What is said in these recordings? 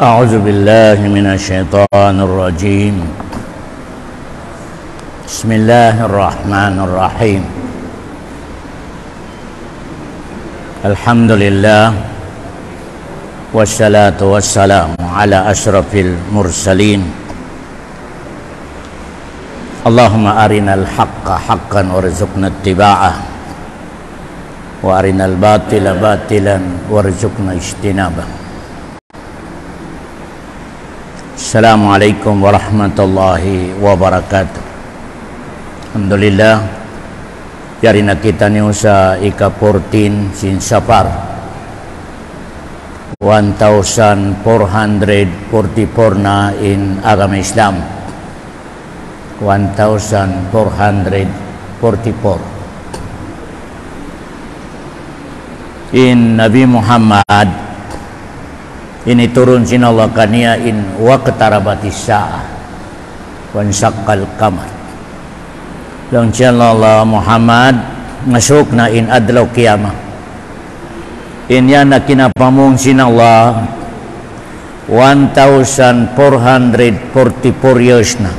أعوذ بالله من الشيطان الرجيم. بسم الله الرحمن الرحيم. الحمد لله والصلاة والسلام على أشرف المرسلين. اللهم أرنا الحق حقا وارزقنا اتباعه وأرنا الباطل باطلا وارزقنا اجتنابه. Assalamualaikum warahmatullahi wabarakatuh. Alhamdulillah yarina kita ni usa ika 14 sin Safar 1444 na in agama Islam 1444 in Nabi Muhammad ini turun sin Allah kania in waqtarabatis sa'ah wan syaqqal qamar. Lang Allah Muhammad masuk na in adlaw qiyamah. In yan na kinapamong sin Allah 1444 years na.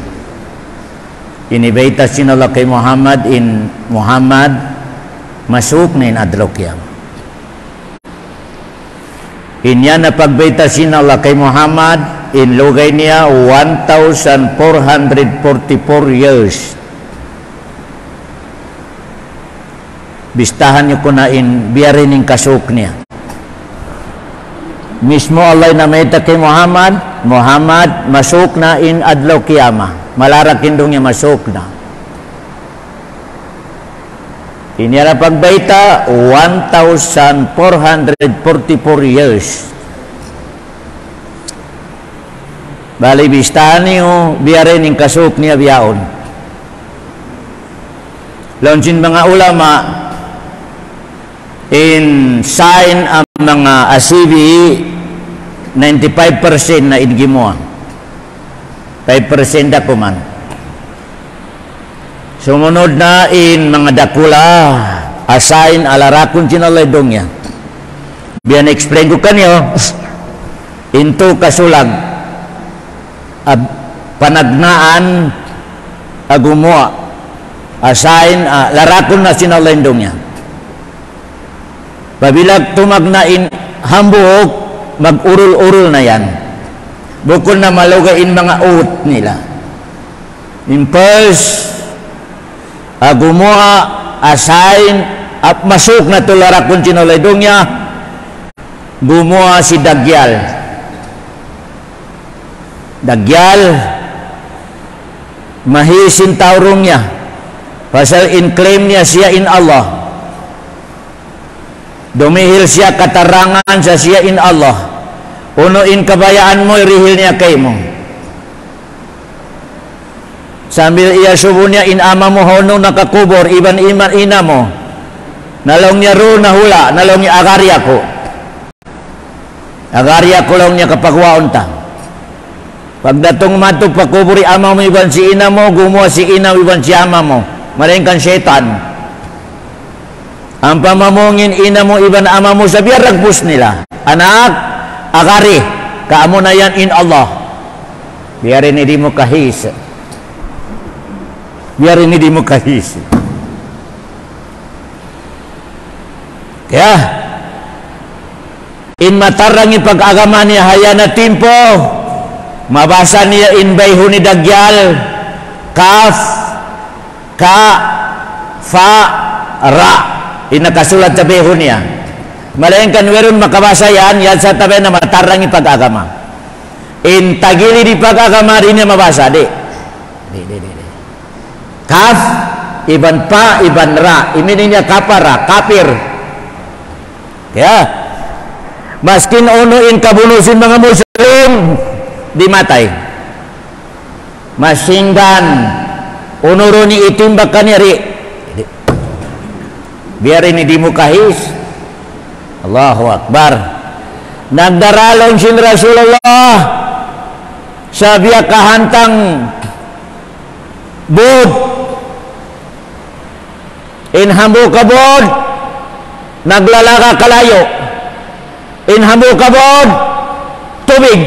Inibaita sin Allah kay Muhammad in Muhammad masuk na in adlaw qiyamah. Inya na pagbaita sin Allah kay Muhammad in lugay niya 1444 years. Bistahan niyo ko na in biyarin ng kasuk niya. Mismo Allah na maita kay Muhammad, Muhammad masuk na in adlaw qiyamah. Malarakin dong niya masuk na. Inya na pagbaita 1444 years. Bali bistahan niyo biyarin ng kasuk niya biyaon. Launsin mga ulama in sign ang mga asibi 95% na idgimuan 5% da kuman. Sumunod na in mga dakula assign alarakon sinalay dongya. Biyan explain ko kanyo into kasulag panagnaan agumua assign larakon na sinalay dongya. Pabilag tumagnain hambuk mag-urul-urul na yan. Bukod na malugain mga ut nila. In first agumua assign at masuk na tularakon sinalaydong niya gumua si Dagyal mahisin taurong niya pasal in claim niya siya in Allah dumihil siya katarangan sa siya in Allah uno in kabayaan mo irihil niya kay mo sambil iya subo niya in ama mo honong nakakubor iban iman ina mo nalong niya ro nahula nalong niya agarya ko lang niya kapagwaon ta pagdatong mato pakuburi ama mo iban si ina mo gumawa si ina iban si ama mo malingkan syaitan ang pamamungin ina mo iban ama mo sa biar ragbus nila anak agari kaamo na yan in Allah biarin hindi mo kahis biar ini di muka hisi. Kaya in matarangi pag-agama niya hayana timpo mabasa niya in bayho ni Dagyal kaf ka fa ra inakasulat sa bayho niya malayan kanweron makabasa yan sa tabi na matarangi pag-agama in tagili di pag-agama rin niya mabasa di kaf iban pa iban ra iminin niya kapara kapir ya maskin uno in kabunusin mga muslim dimatay masinggan uno ro ni itimbak kaniri biar ini dimukahis Allahu Akbar nagdaralong sin Rasulullah sa biya kahantang bud in hambu kabod naglalaka kalayo in hambu kabod tubig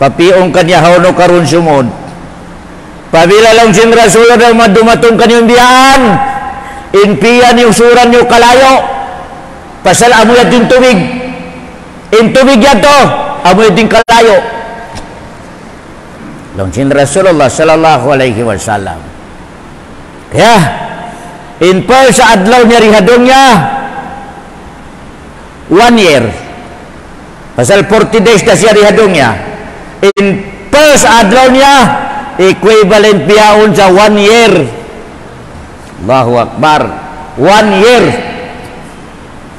papiong kanya hauno karun sumod. Pabila lang sin Rasulullah daw madumatong kanyang biyahan, inpiyan yung suran yung kalayo, pasal amo yatin tubig. In tubig yato, amo yatin kalayo. Lang sin Rasulullah sallallahu alaihi wasallam. Kaya, in per sa adlaw niya rihadong niya, 1 year. Pasal 40 days na siya rihadong niya. In per sa adlaw niya, equivalent biyaon sa 1 year. Allahu Akbar. 1 year.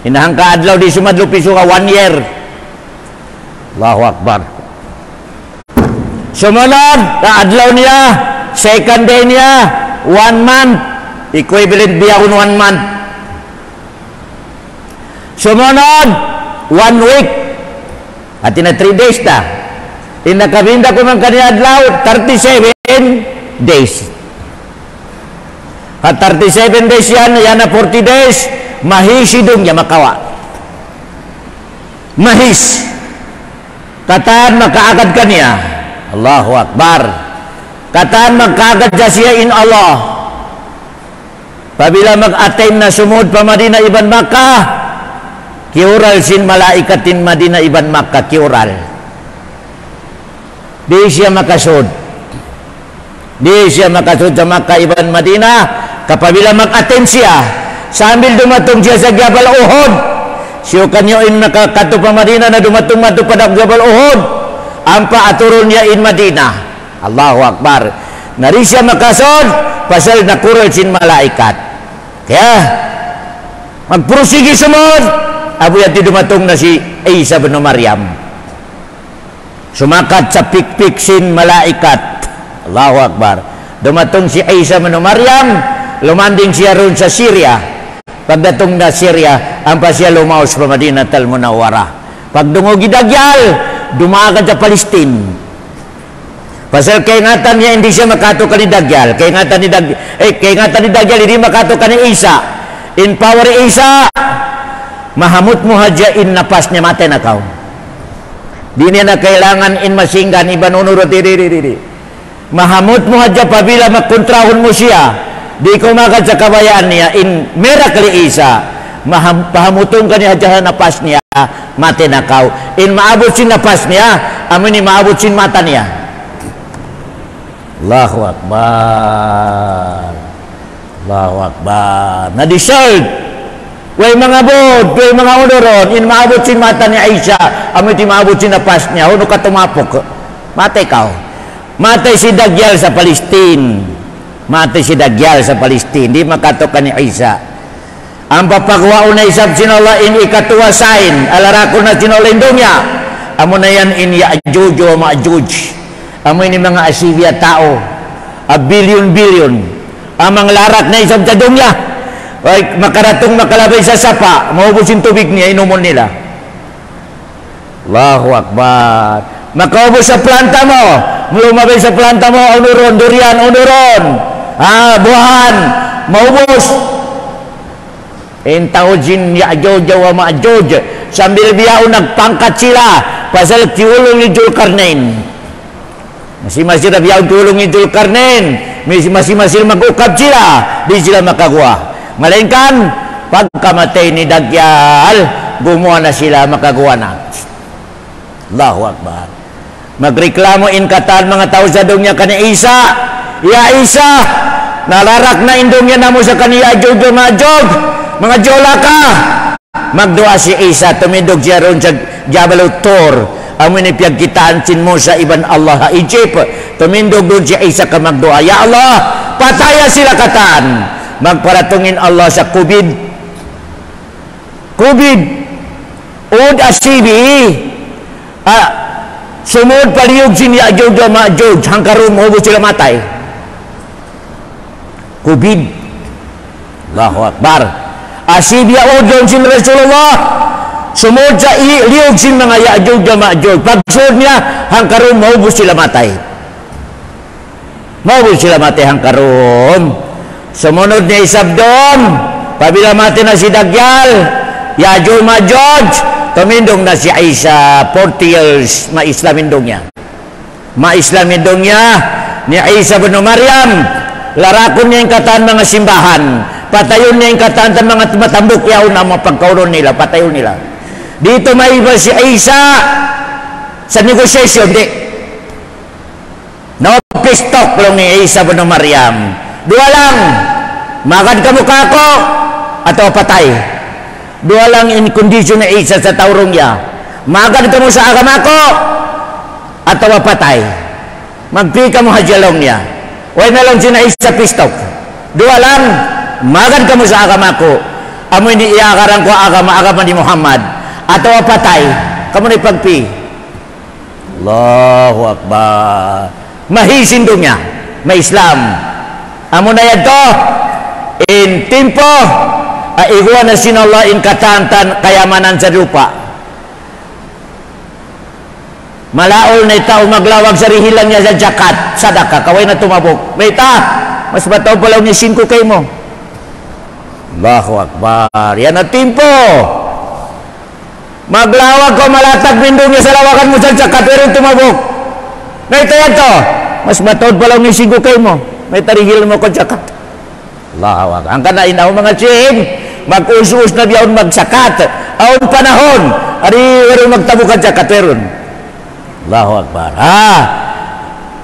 Inahang ka adlaw di sumadlo piso ka 1 year. Allahu Akbar. Sumunod na adlaw niya, second day niya, 1 month. Equivalent biyaon 1 month. Sumunod 1 week. At na 3 days na. Inakabinda ko ng kanina adlaw, 37 days. At 37 days yan na 40 days, mahisidong niya makawa. Mahis. Kataan makaagad kaniya. Allahu Akbar. Kataan makaagad siya in Allah. Pabila mag-attain na sumud pa Madina Iban Makkah, kiural sin malaikatin Madina Iban Makkah, kiural. Di siya makasud. Di siya makasud sa Makkah Iban Madina. Kapabila mag-attend siya, sambil dumatong siya sa Jabal Uhud, siya kanyo in nakakato pa Madina na dumatong-mato pa ng Jabal Uhud, ampa aturon niya in Madina. Allahu Akbar. Nari siya makasud, pasal nakural sin malaikat. Kaya, magprosigi sumod, abo yati dumatong na si Isa bin Maryam. Sumakat sa pikpik sin malaikat. Allahu Akbar. Dumatong si Isa bin Maryam, lumanding siya ron sa Syria. Pagdatong na Syria, ang pa siya lumaos pa Madinah al-Munawwarah. Pagdungo gidagyal, dumaagad sa Palestine. Pasal kay ngatan niya hindi siya makato ka ni Dagyal. Kay ngatan ni Dagyal hindi makato ka ni Isa. In power Isa, mahamut mo hadya in napas niya mate na kaw. Di niya na kailangan in masinggan, ibanunurot, mahamut mo hadya pabila magkontrahon mo siya, di ko makad sa kabayaan niya, in miracle Isa, pahamutong ka niya hadya napas niya, mate na kaw. In maabot sin napas niya, amin ni maabot sin mata niya. Allahu Akbar. Allahu Akbar. Na-deserve. Way mga bod, way mga unuron, in maabot sin mata ni Aisha, amoy ti maabot sin napas niya, huno ka tumapok. Matay ka. Matay si Dagyal sa Palestine. Matay si Dagyal sa Palestine. Di makato ka ni Aisha. Ang papagawa na isab sinala in ikatuwa sign, alarako na sinala indongya. Amo na yan in Ya'juj o Ma'juj. Amoy ni mga Assyria tao. A billion. Amang larak na isab sa dongya. Ay, makaratong makalabay sa sapa, maubos yung tubig niya, inumon nila. Allahu Akbar. Makaubos sa planta mo, lumabay sa planta mo, unuron, durian, buhan, maubos. Intawjin Ya'juj wa Ma'juj, sambil biyao nagpangkat sila, pasal tiulong ni Zulkarnain. Masih-masih na biyao tiulong ni Zulkarnain, masih-masih mag-ukab sila, di sila makakuha. Melainkan pagkamatay ni Dagyal, gumawa na sila, makagawa na. Allahu Akbar. Magreklamo in katan mga tao sa dong niya kani Isa. Ya Isa, nalarak na indong niya na mo sa kaniya Ya'juj wa Ma'juj. Mga jola ka. Magdua si Isa, tumindog siya ron sa Jabal Tur. Amin ipiyagkitaan sin mo sa iban Allah ha Egypt. Tumindog doon si Isa ka magdua. Ya Allah, pataya sila katan. Magparatungin Allah sa COVID. Ud asibi. Sumud paliyog sin Ya'juj wa Ma'juj. Hangkaroon mo sila matay. COVID. Allahu Akbar. Asibi ud doon sin Rasulullah. Sumud sa liyog sin mga Ya'juj wa Ma'juj. Pagsud niya, hangkaroon mo sila matay. Maubos sila matay hangkaroon. Sumunod niya isabdom, pabila mati na si Dagyal, Ya'juj Ma'juj, tumindong na si Isa, 40 years, ma-Islamindong niya. Ma-Islam indongnya ni Isa bin Maryam, larakon niya yung kataan mga simbahan, patayon niya yung kataan ng mga matambok yaon ang mga pagkauron nila, patayon nila. Dito maiba si Isa sa negosasyon, di. No, pistok lang ni Isa bin Maryam. Dua lang, makan ka mukha ko, atau patay. Dua lang in kondisyon ni Isa sa taurong niya. Makan ka mo sa agama ko, atau patay. Magpika mo hajalong niya. Huwag na lang sina Isa pistok. Dua lang, makan ka mo sa agama ko. Amo ini iakaran ko agama ni Muhammad. Atau patay. Kamu ni pagpi. Allahu Akbar. Mahisin doon niya. May Islam. Amo na yan to. In timpo. Aigwa na sinallah in katantan kayamanan sa lupa. Malaol na itaw maglawag sa rihilan niya sa jakat. Sadaka. Kaway na tumabok. May ta. Mas bataw palaw niya 5 kayo mo. Allahu Akbar. Yan ang timpo. Maglawag ko malatag bindong niya sa lawakan mo sa jakat. Pero tumabok. May tayan to. Mas bataw palaw niya 5 kayo mo. May tarihil mo ko jakat. Allahu Akbar. Ang kanain ako mga ching. Mag-us-us na biyaon magsakat. Aon panahon. Ari magtabo ka jakat. Pero Allahu Akbar.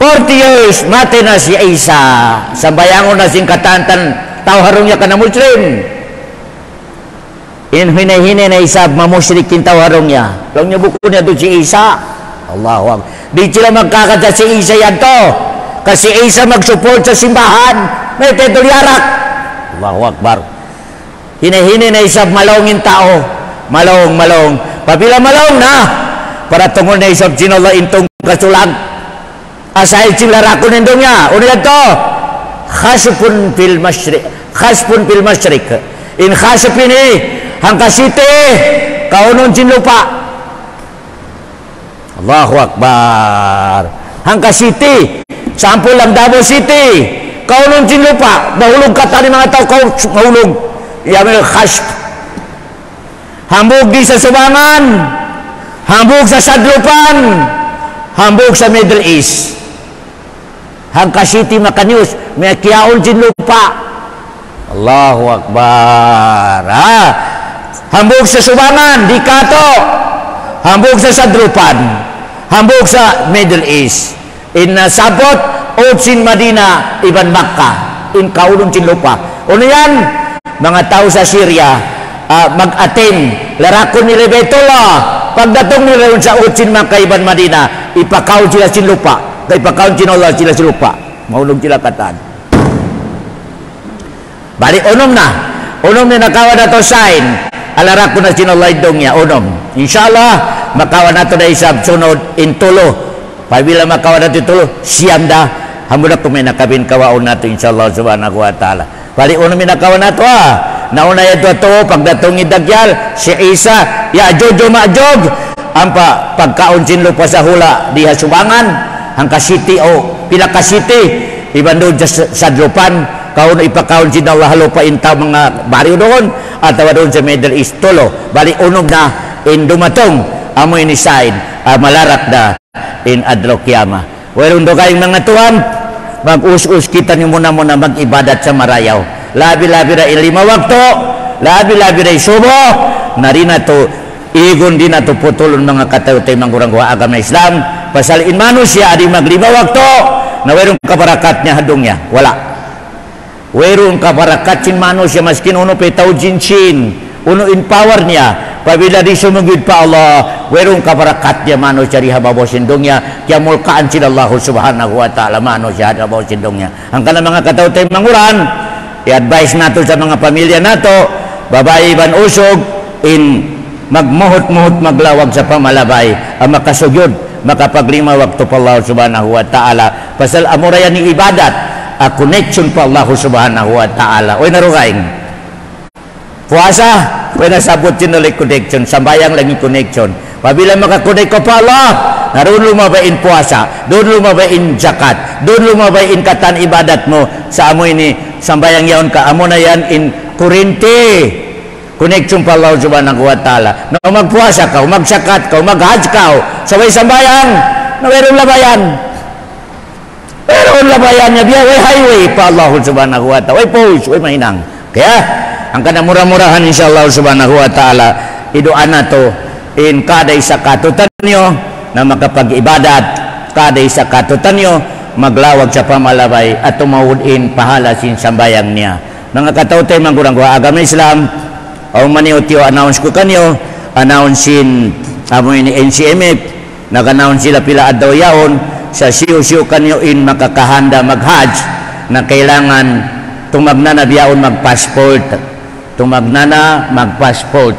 40 years mati na si Isa. Sambayangon na sing katantan tao harong niya ka na Muslim. In hinay-hinay na Isa mamusyrikin tao harong niya. Lang niya buko niya doon si Isa. Allahu Akbar. Di sila magkakadya si Isa yan to. Kasi Isa mag-support sa simbahan. May tetulyarak. Allahu Akbar. Hinay-hinay na Isa malawngin tao. Malawng. Pabila malawng na. Para tungol na Isa sinala intong kasulag. Asay sila rakon nindong niya. Una yan to. Khasupun fil masyrik. In khasupin hangkasite. Kaunon sinlupa. Allahu Akbar. Hangkasite. Sampul lang Davao City. Kaunon sinlupa. Mahulog ka tani mga tao. Mahulog. Yamil khasp. Hambog di sa Subangan. Hambog sa Sadlupan. Hambog sa Middle East. Hangka City Makanyus. May kiyaon sin lupa. Allahu Akbar. Hambog sa Subangan. Dikato. Hambog sa Sadlupan. Hambog sa Middle East. In Sabot. Otsin Madina. Iban Makkah. In kaulong sin lupa. Ano yan? Mga tao sa Syria. Mag-attend. Larakon ni Rebetullah. Pagdatong nila sa Utsin Makkah Iban Madina, ipakaw sila sin lupa. Ipakaw sin Allah sila sin lupa. Maulog sila katan. Bali unom na nakawa na to sign. Alarak ko na sin Allah idong niya. Unom. Inshallah, makawa na to na isab sunod in tulo. Pabila makawa na to tulo, siyam da. Hamuna ko may nakabin kawaon na to inshallah subhanahu wa ta'ala. Bali unom nakawa na to Nauna yan to pagdatong idagyal si Isa Ya'juj Ma'juj ang pagkaon sinlo pa sa hula diha Subangan hangka city o pinaka city ibandod sa Sadlupan kaon ipakaon sin Allah lupa intaw mga baryo doon at doon sa Middle East tulo bali unog na in dumatong amo ini sign malarat da in adlaw kiyama. Weron do kayong mga tuwan mag-us-us kita ni muna mag-ibadat sa marayaw. Labi-labi na 5 waktu, labi-labi na subo, narina to, igon din na to putulon mga katayutay mangurang kuha agama Islam, pasal in manusia adi mag 5 waktu, na werong kaparakat niya hadong niya, wala. Werong kaparakat sin manusia, maskin uno petau jincin, uno in power niya, pabila di sumugid pa Allah, werong kaparakat niya manusia di hababaw sindong niya, kaya mulkaan sila Allah subhanahu wa ta'ala manusia di hababaw sindong niya. Ang kanang mga katayutay manguran, i-advise nato sa mga pamilya nato babae ban usog in magmuhot-muhot maglawag sa pamalabay ang makasugyod makapaglima waktu pa Allah subhanahu wa ta'ala pasal amurayan ni ibadat a connection pa Allah subhanahu wa ta'ala. Oy narugaing puasa when nasabot sinulik connection sambayang lagi connection pabila makakonect ko pa Allah naroon lumabain puasa doon lumabain zakat doon lumabain katan ibadat mo sa amo ini sambayang yaon ka amo na yan in kurente connection pa Allah subhanahu wa ta'ala na magpuasa ka magsakat ka maghaj ka sabay sambayang na mayroong labayan labayannya biya way highway pa Allah subhanahu wa ta'ala way post way mainang kaya ang kana murah-murahan insyaallah subhanahu wa ta'ala idoana to in kada isa katutan nyo na makapag-ibadat kada isa katutan nyo maglawag sa pamalabay at tumawudin pahala sin sambayang niya mga katawtay manggurang ko agama Islam o maniutyo announce ko kanyo announcein amoy ni NCMF nag-announce sila pila adlaw yaon sa siyo-siyo kanyo in makakahanda mag-hajj na kailangan tumagnana biyaon mag-passport tumagnana mag-passport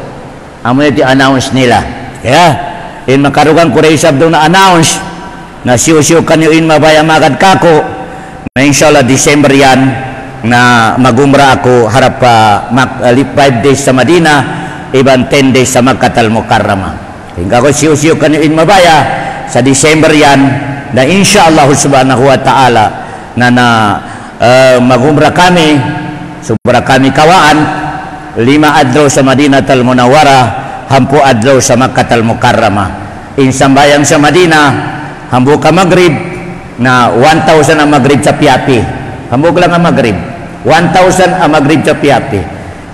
amoy iti announce nila kaya in makarugang kureisab doon na announce na siyo-siyo kanyo in mabaya magad kako na inshallah December yan na magumra ako harap pa 5 days sa Madina iban 10 days sa Makkatal Mukarramah hingga ko siyo-siyo kanyo in mabaya sa December yan na insyaallah subhanahu wa ta'ala na magumra kami sobra kami kawaan 5 adlaw sa Madinatul Munawwara 10 adlaw sa Makkatal Mukarramah in sambayang sa Madina hambog ka Maghrib na 1,000 ang Maghrib sa Piapi hambog lang ang Maghrib 1,000 ang Maghrib sa Piapi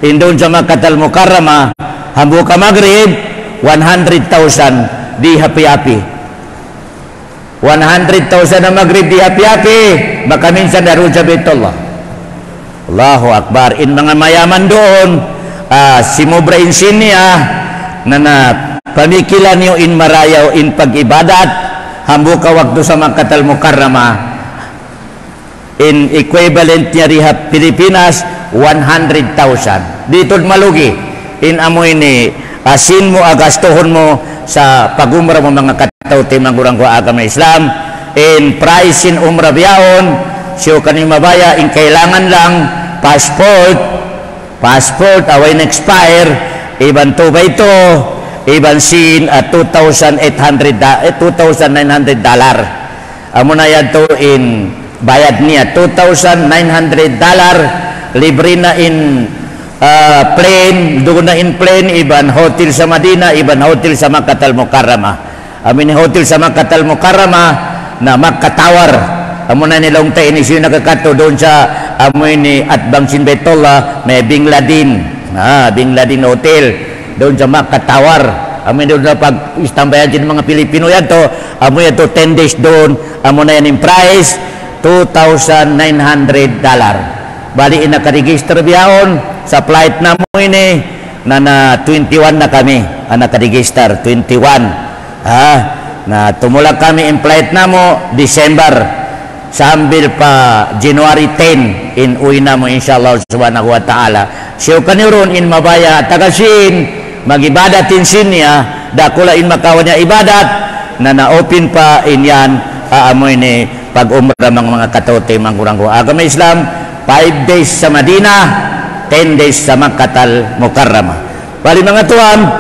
in doon sa Makkatal Mukarramah hambog ka Maghrib 100,000 di Piapi 100,000 ang Maghrib di Piapi baka minsan darun sa Baitullah Allahu Akbar in mga mayaman doon si Mubra Insinia na pamikilan nyo in marayaw in pag-ibadat hambu ka waktu sa Makkatal Mukarramah in equivalent niya riha Pilipinas 100,000 dito malugi in amoy ni asin mo agastohon mo sa pag-umra mo mga katawti manggurang ko agama Islam in price in umra biyaon siyo kaning mabaya in kailangan lang passport away na expire iban to ba ito iban sin at $2,900 amo na yan to in bayad niya $2,900 libre na in plane doon na in plane iban hotel sa Madina iban hotel sa Makkatal Mukarramah amin hotel sa Makkatal Mukarramah na Makkah Tower amo na nilong tayo ni siya nakakato doon sa amoy ni Atbang Sin Baitullah may Bin Laden Hotel doon sa Makkah Tower amoy doon na pag istambayan din mga Pilipino yan to amoy yan to 10 days doon amo na yan in price $2,900 bali nakaregister biyahon sa flight na mo ini na 21 na kami nakaregister 21 na tumulak kami in flight na mo December sambil pa January 10 in uwi na mo insyaallah subhanahu wa ta'ala siyo kaniron in mabaya tagasin magibadatin sinya dakula in makawan niya ibadat na na-open pa in yan aamoy ni pag-umra mga katote manggurang ko agama Islam 5 days sa Madina 10 days sa Makkatal Mukarramah bali mga tuan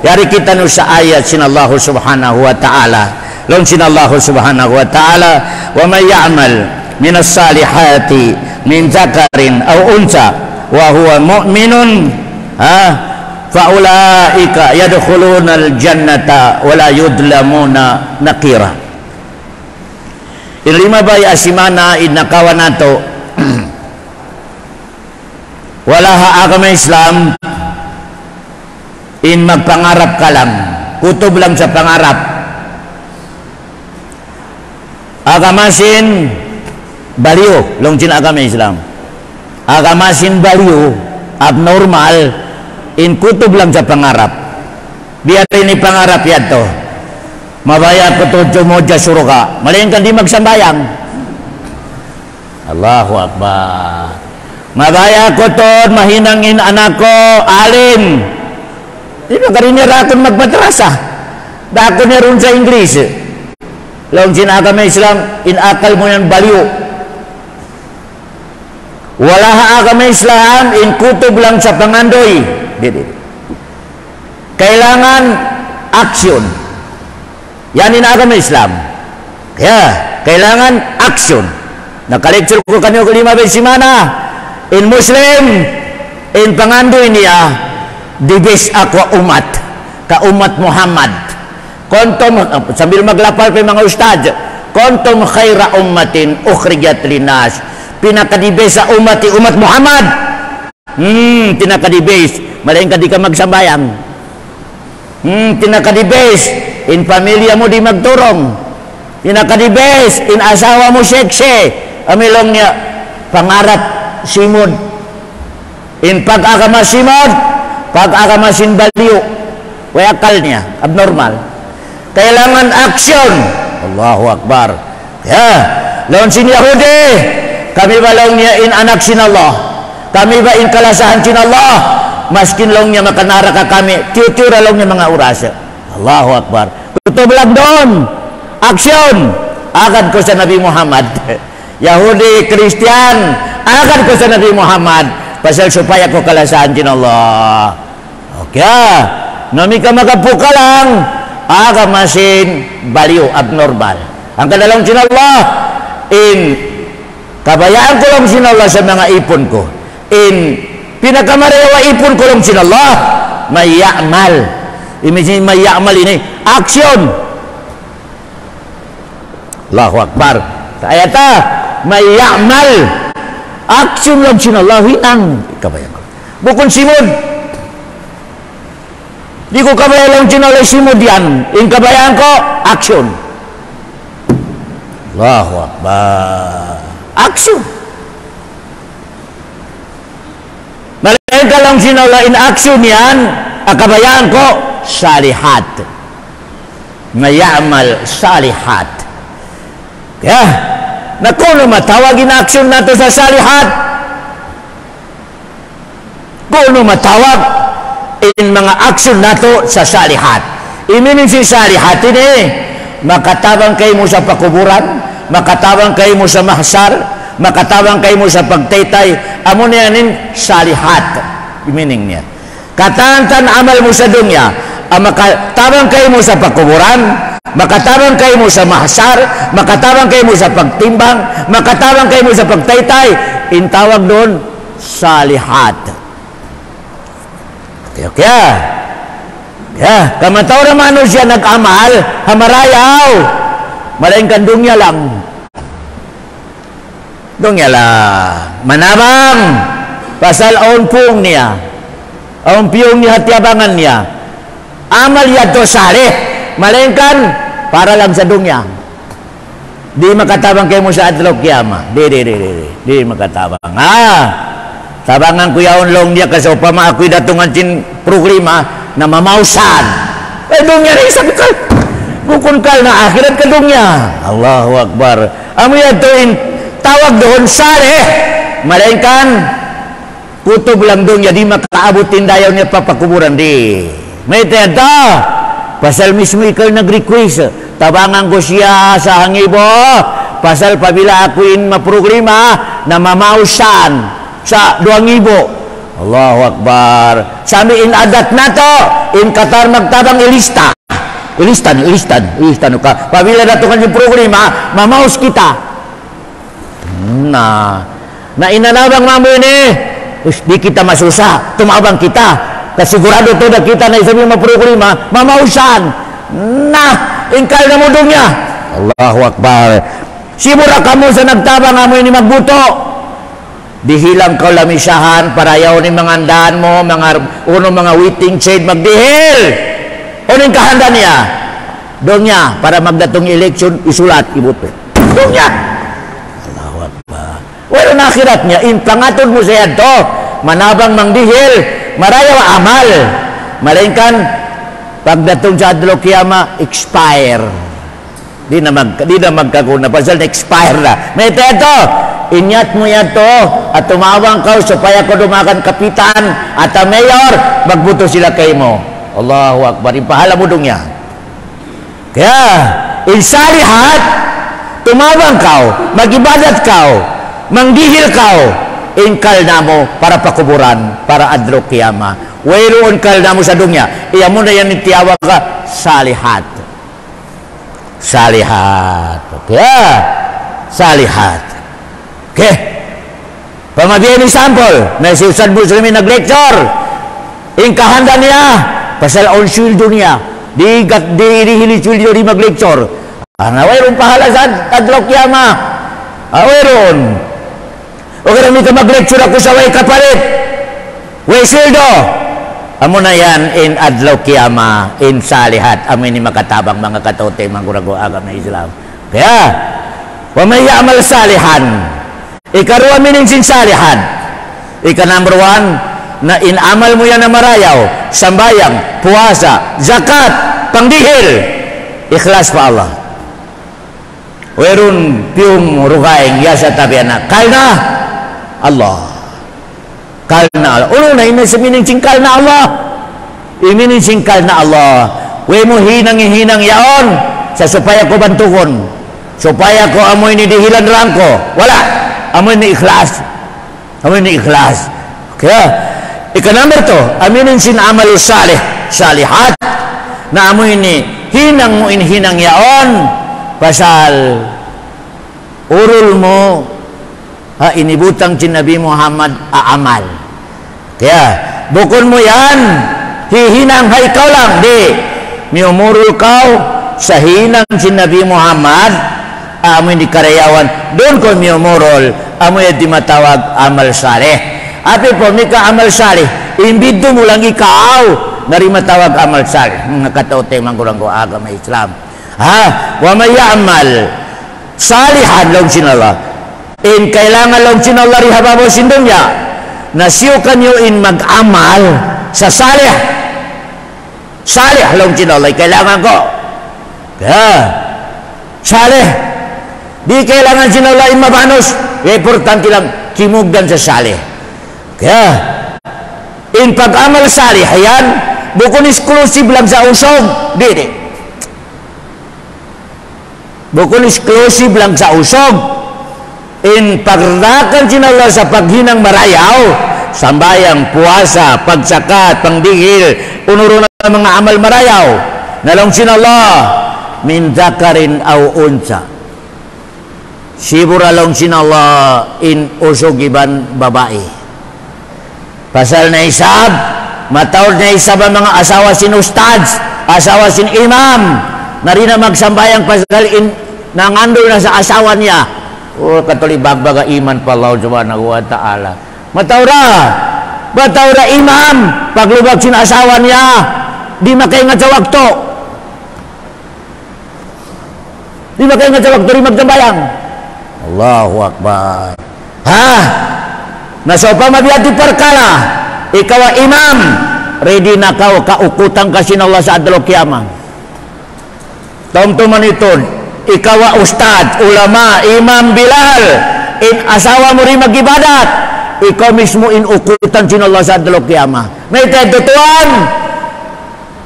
yari kita no sa ayat sinallahu subhanahu wa ta'ala lon sinallahu subhanahu wa ta'ala wa may ya'mal minas salihati min zakarin aw unsa wa huwa mu'minun faulaika yadkhuluna aljannata wa la yudlamuna nakira in lima bay asimana in nakawan nato wala ha agama Islam in magpangarap ka lang kutob lang sa pangarap agamasin baliw long chin agama Islam agamasin baliw abnormal in kutob lang sa pangarap biya ini pangarap yato mabaya ko to jumoja suruka malin kan di magsambayang Allahu Akbar mabaya ko to mahinangin anak ko alin di ba karinya rakon magpatrasa dako ni ron sa Ingles long sin agama Islam in akal mo yan baliw wala ha agama Islam in kutob lang sa pangandoy kailangan aksyon yan in agama Islam kaya kailangan aksyon nakalecture ko kanyo ko 5 simana in Muslim in pangandoy niya dibis ako umat ka umat Muhammad konto sambil maglapal pa mga ustad kuntum khaira ummatin ukhrijat linnas. Pinakadibes sa umat Muhammad. Pinakadibes. Malain ka di ka magsambayang. Pinakadibes. In pamilya mo di magturong. Pinakadibes. In asawa mo seksi. Amilong niya pangarap simod. In pag-agama simod, pag-agamasin baliw. Wayakal niya. Abnormal. Kailangan aksyon. Allahu Akbar. Ya. Lawan sin Yahudi. Kami ba lang niya in anak sin Allah? Kami ba in kalasahan sin Allah? Maskin lang niya makanara ka kami, tiyo-tiyo lang niya mga orasa. Allahu Akbar. Kutob lang doon. Aksyon. Agad ko sa Nabi Muhammad. Yahudi, Kristiyan, agad ko sa Nabi Muhammad. Pasal supaya ko kalasahan sin Allah. Okay. Nami ka magapuka lang, aga masin baliw, abnormal. Ang kadalang sin Allah, kabayaan ko lang sin Allah sa mga ipon ko. Pinakamarewa ipon ko lang sin Allah. Mayamal. Imagine mayamal ini. Aksyon. Allahu Akbar. Ayata. Mayamal. Aksyon lang sin Allah. Hinang. Kabayaan ko. Bukon simod. Di ko kabayaan lang sin Allah simod yan. Kabayaan ko. Aksyon. Allahu Akbar. Aksyon. Malain ka lang sinala in aksyon yan, kabayaan ko, salihat. Mayamal salihat. Kaya, nakuno matawag in aksyon nato sa salihat. Kuno matawag in mga aksyon nato sa salihat. Iminin si salihat ini, makatabang kayo mo sa pakuburan, makatabang kayo mo sa mahsar, makatabang kayo mo sa pagtaytay, amo na yanin salihat, meaning niya. Katantan amal mo sa dunya, makatabang kayo mo sa pakuburan, makatabang kayo mo sa mahsar, makatabang kayo mo sa pagtimbang, makatabang kayo mo sa pagtaytay, intawag doon salihat. Okay. Ya, kamataw naman siya nag-amal, hamarayaw. Malaing kandung niya lang. Dong niya lang. Manabang. Pasal aon pung niya. Aon piyong niya hatiabangan niya. Amal yato sari. Malaing kan, para lang sa dunya. Di makatabang kayo mo sa adlaw kiyama. Di makatabang. Tabangan ko yaon long niya kasi upama ako'y datungan sin programa na mamausan. Dong niya rin sabi ka. Bukon kal na akhirat ka dong niya. Allahu Akbar. Amo yatoin tawag doon sari. Malainkan kutob lang dong niya. Di makaabutin dayaw niya papakuburan. Di. May tiyata. Pasal mismo ikaw nag-request. Tabangan ko siya sa hangibo. Pasal pabila ako'y maprograma na mamausan sa 2,000. Allahu Akbar. Sami in adat na to. In Qatar magtabang ilista. Ilistan ka. Pabila na to kanyang programa, mamaus kita. Na inanabang mamo ini, di kita masusa, tumabang kita. Kasigurado to na kita na isabi maprograma, mamausan. Ingkal na mudong niya. Allahu Akbar. Simura ka mo sa nagtabang mo ini magbuto. Dihilang ka lamisahan para yaw ni mga andahan mo, mga waiting shade magdihil. Uning kahanda niya. Doon niya, para magdatong eleksyon, isulat, ibutpit. Doon niya. Allahu Akbar. Wala na akhirat niya, pangatod mo sa to, manabang mangdihil, marayaw amal. Malainkan, pagdatong sa adlaw kiyama, expire. Di na magkakuna, pasal na expire na. May teto, inyat mo yan to, at tumawang ka, supaya ko dumakan kapitan, at mayor, magbuto sila kay mo. Allahu Akbar. Ipahala mo dong niya. Kaya, insalihat, tumawang ka, magibadat ka, manggihil ka, inkal na mo para pakuburan, para adro kiyama. Wairoon kal na mo sa dunya. Iya mo na yan itiyawag ka, salihat. Salihat. Okay. Salihat. Okay. Pamabihin example, may si Ustad Muslimin nag-lecture. Ingkahanda niya, pasal on sweldo niya. Di hili sweldo di mag-lecture. Mayroon pahala sa adlaw kiyama. Mayroon. O kaya may mag-lecture ako sa way kapalit. Way sildo. Amo na yan in adlaw kiyama, in salihat. Amin ni makatabang mga katote, mga gurago agam na Islam. Kaya, wa may amal salihan. Ikaruwa minin sin salihan. Ika number 1, na inamal mo yan na marayaw, sambayang, puasa, zakat, pangdihil. Ikhlas pa Allah. Werun pium rugaing yasa tabiana. Kalna Allah. Kalna Allah. Ulo na ina samining singkal na Allah. Iminin singkal na Allah. We mo hinang yaon sa supaya ko bantukon. Supaya ko amoy ni dihilan rangko. Wala. Amoy ni ikhlas. Amoy ni ikhlas. Kaya ikanumber to, aminin sin amal salih, salihat na amoy ni hinang yaon pasal urul mo inibutang si Nabi Muhammad aamal. Kaya bukon mo yan, hihinang hay ikaw lang, di miumurul kau sa hinang si Nabi Muhammad, amoy ni karayawan, doon ko miumurul, amoy di matawag amal saleh. Api po, mika amal saleh, imbito mo lang ikaw, nari matawag amal saleh. Mga katote, mangkurang ko agama Islam. Wa may amal salihan long sinala in kailangan long sinala rihababo sindunya na siyo kanyo in mag-amal sa salih long sinala kailangan ko salih di kailangan sinala in mabanos importante lang kimugdan sa salih in pag-amal salih yan bukon exclusive lang sa usog di bukod exclusive lang sa usog in pagdakan sinala sa paghinang marayaw sambayang, puasa, pagsakat, pangdihil unuro na mga amal marayaw nalong sinala min zakarin aw unsa sibura long sinala in usog iban babae pasal na isab matawad na isab ang mga asawa sin ustads asawa sin imam narina magsambayang pasal in nangandol na sa asawa niya. Katulibag baga iman pa Allah subhanahu wa ta'ala. Matawra imam paglubag sin asawa niya di makaingat sa wakto. Di makaingat sa wakto rin magsambayang. Allahu Akbar. Nasopa mabiyati perkara ikaw imam ready na kau kaukutang kasin Allah sa adlaw kiyama. Tumtuman ito, ikaw ustad, ulama, imam, bilal, in asawa mo rin mag-ibadat, ikaw mismo inukutan sin Allah sa adlaw kiyama. May tetutuan,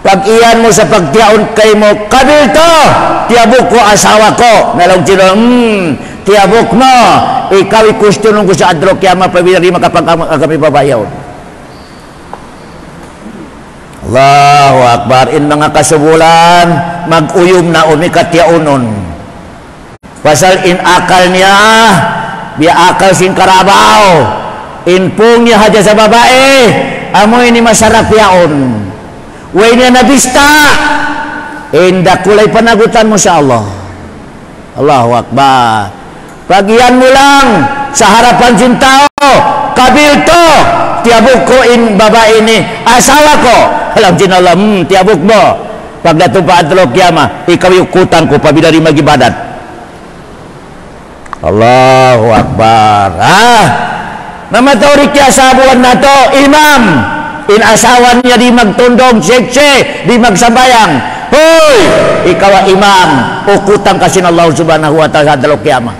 pag iyan mo sa pagtiyaon kay mo, kabil to, tiyabuk ko asawa ko, nalong sino, tiyabuk mo, ikaw ikustunong ko sa adlaw kiyama, pabili makapag-agami babayaw. Allahu Akbar. In mga kasubulan mag-uyom na umikatyaonon pasal in akal niya biya akal sin karabaw in pung niya haja sa babae amoy ni masarap yaon way niya nabista in dakulay panagutan mo sa Allah. Allahu Akbar. Pagian mo lang sa harapan sin tao kabil to tiabuk ko in babae ni asawa ko alam din Allah tiabuk mo pagdating pa adlaw kiyama ikaw yukutan ko pabidari magibadat. Allahu Akbar. Namatawri kya sa buwan na to imam in asawa niya di magtundong sekse di magsambayang hoy ikaw imam ukutan kasin Allah subhanahu wa ta'ala adlaw kiyama.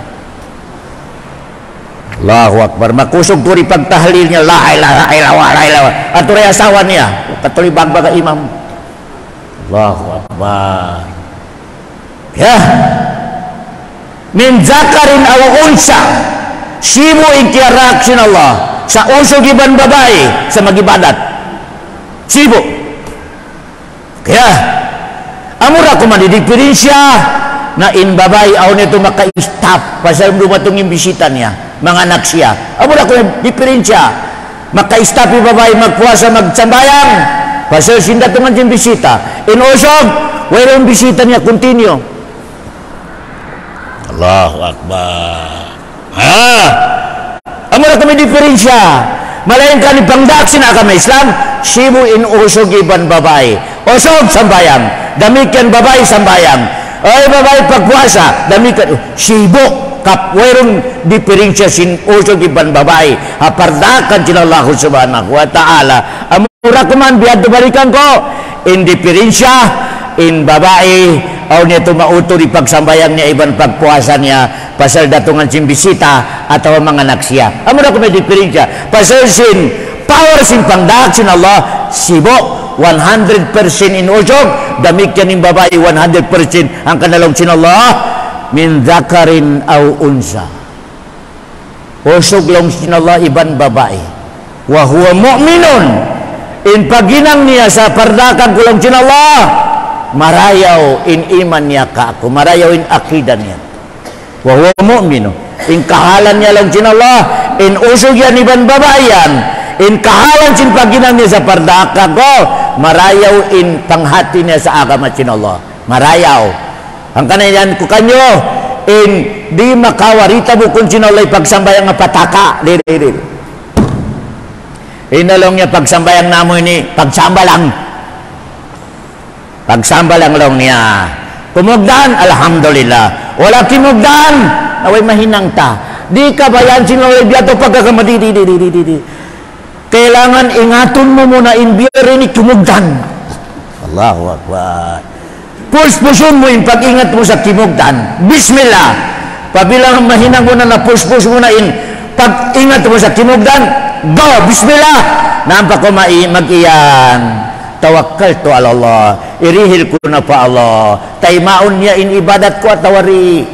Allahu Akbar. Makusog ko rin pagtahlil niya la ilaha illallah at rin asawa niya katulibag baga imam. Allahu Akbar. Min zakarin aw unsa simu ikiarak sin Allah sa usog iban babae sa magibadat sibo amura ko man diferensya na in babae aw nito maka-stop pasal dumatong yung bisita niya mga anak siya amura ko diferensya maka-stop yung babae magpuasa magsambayang pasal sinda tungan yung bisita in usog mayroong bisita niya continue Allahu Akbar. Amo na kami diferensya. Melainkan ipangdaksin agama Islam, sibu in usog iban babae. Usog sambayang, damikian babae sambayang. Ay babae pagpuasa, damikian sibu kapwerong diferensya sin usog iban babae. Hapardakan sila Allah Subhanahu wa Ta'ala. Amura kuman biadto balikan ko in diferensya in babae aw niya tumauto di pagsambayang niya iban pagpuasa niya pasal datungan sin bisita atau mga naksiya. Amo na ko may diferensya pasal sin power sin pangdak sin Allah sibo 100% in usog, damikian in babae 100% ang kanalong sin Allah min dzakarin aw unsa. Usog lang sin Allah iban babae wa huwa mu'minun in paginang niya sa pardakan kulang sin Allah marayaw in iman niya ka ako, marayaw in akidah niya. Wa huwa mu'minu. In kahalan niya lang sin Allah, in usog yan iban babayan, in kahalan sin paginang niya sa pardaka ko, marayaw in panghati niya sa agama sin Allah. Marayaw. Ang kanayan ko kanyo, in di makawarita bukon sin Allah pagsambayang nga pataka. Diri. Inalong niya pagsambayang namo ini, pagsamba lang. Pagsamba lang long niya. Kumugdan, alhamdulillah. Wala kinugdan, away mahinang ta. Di ka bayan sinulay biyato pagkakamadi. Kailangan ingatun mo muna inbiyari ni kumugdan. Allahu Akbar. Push-pushun mo yung pag-ingat mo sa kimugdan. Bismillah. Pabilang mahinang mo na push-push mo na in pag-ingat mo sa kimugdan. Go, bismillah. Nampak ko mag-iyan. Tawakkaltu ala Allah, irihil ko na pa Allah, taymaon niya in ibadat ko at tawari.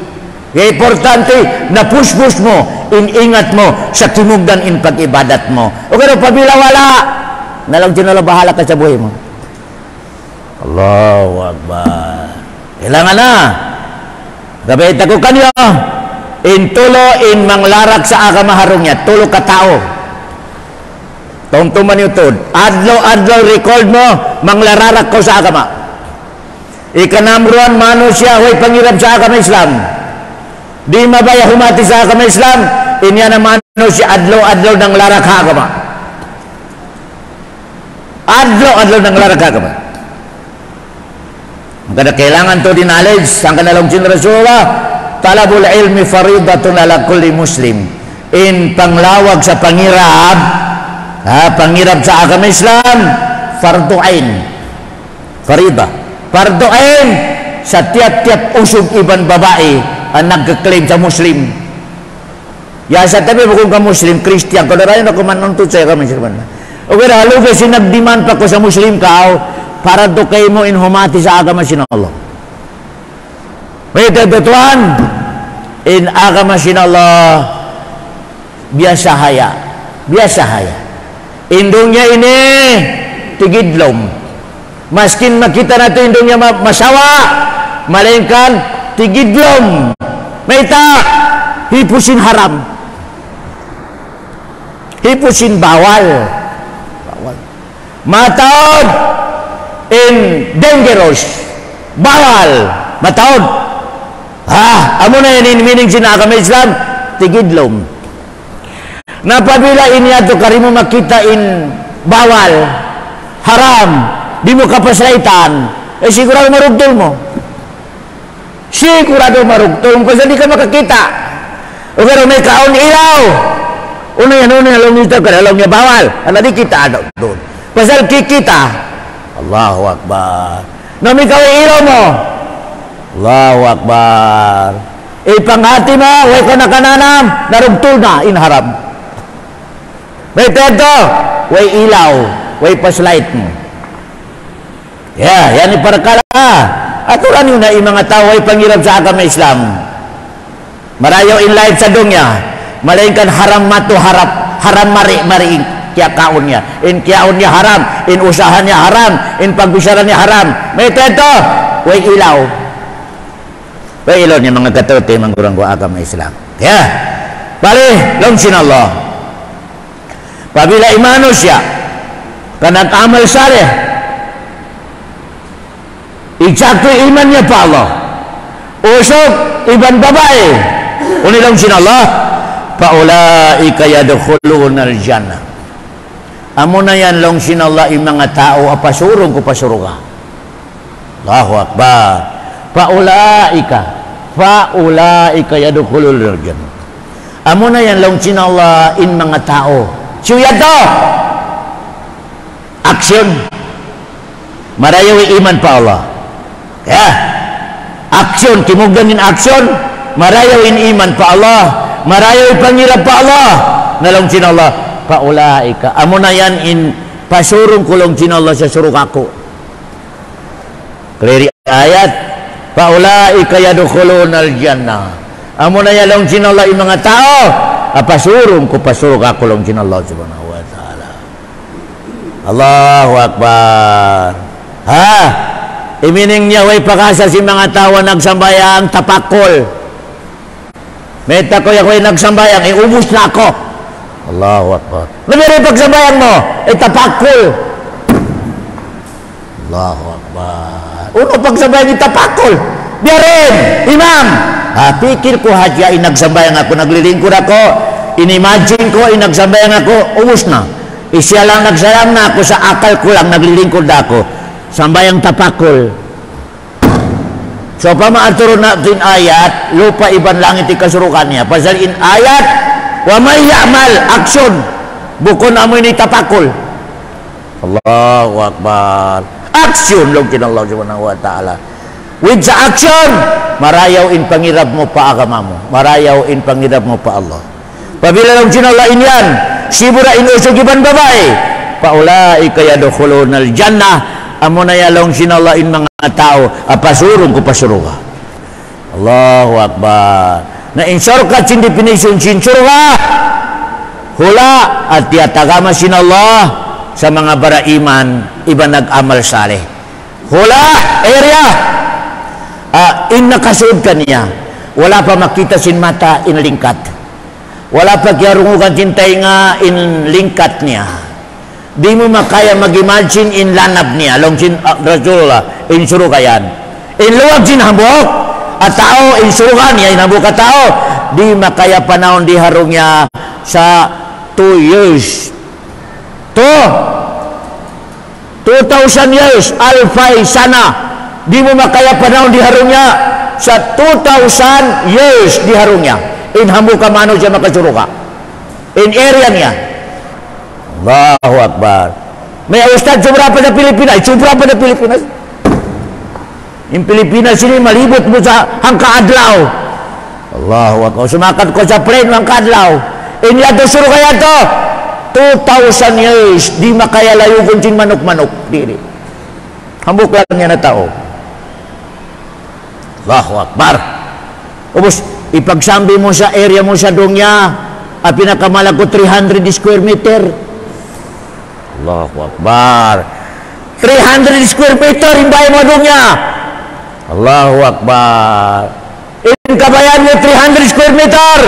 Kaya importante na push-push mo, ingat mo sa kimugdan in pag-ibadat mo. O kaya pabila wala, nalang dinala bahala ka sa buhay mo. Allahu Akbar. Kailangan na. Gabay ko kanyo, in tulo in manglarak sa agama harong niya, tulo ka tao. Tungtuman yutod. Adlaw record mo, manglararak ko sa agama. Ikanamruan manusia, huwag pangirap sa agama Islam. Di mabaya humati sa agama Islam, inya na manusia, adlaw ng larak sa agama. Adlaw ng larak sa agama. Kada kailangan to din knowledge, ang kanalong sin Rasulullah, talabul ilmi faridatun ala kulli muslim. In panglawag sa pangirap, pangirap sa agama Islam, fardu ain, farida, fardu ain sa tiap-tiap usog iban babae ang nagkaklaim sa Muslim. Ya sa tabi kung ka Muslim, Christian, kung narayan ako manuntut sa agama Islam. O kaya halo kasi nagdiman pa ko sa Muslim ka, para do kayo mo inhumati sa agama sin Allah. May tatuan in agama sin Allah biasa haya. Indungnya ini tigidlom. Maskin makita natin indungnya masawa, melainkan tigidlom. Maita hipusin haram, hipusin bawal. Mataod in dangerous, bawal, mataod. Amo na yan meaning sin agama Islam, tigidlom. Napabila iniato karimo makita in bawal, haram, di mo kapaslaitan, sigurado marugtol mo. Sigurado marugtol mo kasi di ka makakita. O pero may kaon ilaw. Una yan, alam nito, alam niya bawal. Ano di kita doon. Pasal kikita. Allahu Akbar. Na may kaon ilaw mo. Allahu Akbar. Ipanghati mo, way ko nakananam, narugtol na in haram. May teto, way ilaw, way paslight mo. Yan para kala. Aturan yun na yung mga tao ay pangirap sa agama Islam. Marayaw in life sa dunya, malainkan haram mato haram mari kaya kaon niya. In kiyaon niya haram, in usahan niya haram, in pagbisaran niya haram. May teto, way ilaw. Way ilaw niya mga katote, mga kurang ko agama Islam. Bali, long sin Allah. Pabila imano siya kanang amal saleh, eksakto iman niya pa Allah, usok iban babae. Unilang sinallah, paulaika yadkhulunal jannah. Amo na yan long sinallah yung mga tao apasurong ko pasuruga. Allahu Akbar. Paulaika yadkhulunal jannah. Amo na yan long sinallah in mga tao. Suyad to. Aksyon. Marayaw iman pa Allah. Kaya aksyon, timugdan in aksyon, marayaw in iman pa Allah, marayaw pangirap pa Allah. Nalong sinallah, paulaika. Amo na yan in pasurong kulong sinallah sa suruk ako. Clear ayat. Paulaika yadkhulunal jannah. Amo na yan long sinallah in mga tao, apasurong ko pasurok ako long sinallah subhanahu wa ta'ala. Allahu Akbar. Ha? Imining niya way pakasa si mga tawa nagsambayang tapakol. Meta ko yakoy nagsambayang, iubos na ako. Allahu Akbar. Nabiri pagsambayang mo, tapakol. Allahu Akbar. Uno pagsambayang tapakol. Biarin, imam. Pikir ko hadya inagsambayang ako, naglilingkod ako. Inimagine ko, inagsambayang ako, ubos na. Isya lang nagsayang na ako, sa akal ko lang naglilingkod ako. Sambayang tapakol. So pamaaturo natin ayat, lupa iban langit ikasurukan niya. Pasal in ayat, wa may ya'mal, aksyon. Bukon amoy ni tapakol. Allahu Akbar. Aksyon lang kinallahu subhanahu wa ta'ala. With sa aksyon, marayaw in pangirap mo pa agama mo. Marayaw in pangirap mo pa Allah. Pabila lang sinalain yan, sibura in usog iban babae. Paulaika yadkhulunal jannah. Amo na yalong sinalain mga tao, apasurong ko pasuruga. Allahu Akbar. Na insurkat sin definition sin surga. Hula at tiyatagama sinallah sa mga baraiman, iba nag-amal saleh. Hula, area. In nakasuod ka niya, wala pa makita sin mata, in lingkat. Wala pa kiyarungukan sin tainga, in lingkat niya. Di mo makaya mag-imagine in lanab niya, long sin Rasulullah, in surukayan. In luwag sin hambok, at tao, in surukan niya, in hambok at tao, di makaya panahon di harong niya sa 2 years. 2,000 years, alfay sana. Di mo makaya panahon di harong niya sa 2,000 years di harong niya. In hambok ka mano siya makasuruka. In area niya. Allahu Akbar. May ustad sobra pa na Pilipinas. Sobra pa na Pilipinas. Yung Pilipinas sini malibot mo sa hangkaadlaw. Allahu Akbar. Sumakat ko sa plane hangkaadlaw. Inyato suro kaya to. 2,000 years. Di makaya layo kung sin manok-manok. Diri. Hambuk lang niya na tao. Allahu Akbar. Ubus, ipagsambi mo sa area mo sa dungya. Ang pinakamalag ko 300 square meter. Allahu Akbar. 300 square meter imbay mo dunya. Allahu Akbar. In kabayan mo 300 square meter.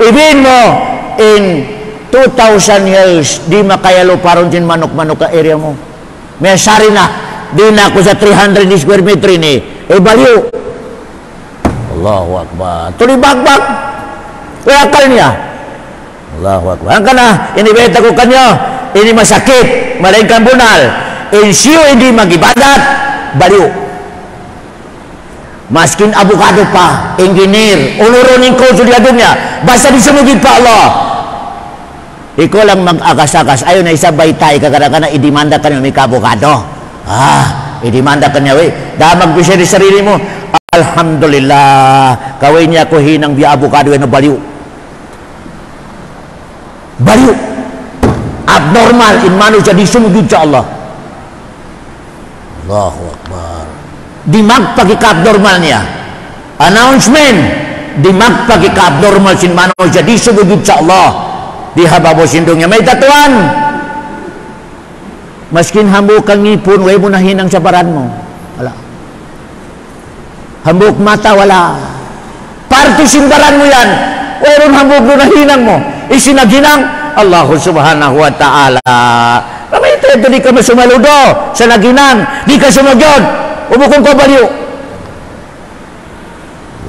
Ibin mo in 2,000 years di makayalo paron din manok-manok ka area mo. May sari na. Di na ako sa 300 square meter ini. Baliw. Allahu Akbar. Tuloy bagbag. Kaya akal niya. Allahu Akbar. Ang kana, inibeta ko kanyo. Ini masakit, malaking bunal. Insiyo hindi mag-ibadat, baliw. Maskin abukado pa, engineer, unurunin ko sulyadong niya, basta di sumugid pa Allah. Ikaw lang mag-akas-akas, ayaw na isabay tayo, kakana-kana, idimanda ka niya, may kabukado. Idimanda ka niya, damag bisya di sarili mo, alhamdulillah, kawin niya ko hinang biya abukado, na baliw. Baliw. Abnormal in manusia di sumugid sa Allah. Allahu Akbar. Di magpagi ka-abnormal niya. Announcement. Di magpagi ka-abnormal sin manusia di sumugid sa Allah. Di hababo sindong niya. May tatuan. Maskin hambuk kang ngipon, way mo na hinang sa baran mo. Wala. Hambuk mata, wala. Parti simbaran mo yan. Waron hambuk doon na hinang mo. Isinaginang Allah subhanahu wa ta'ala. Kamay ito, di ka masumaludo sa naginan. Di ka sumagod. Umukong ka baliw.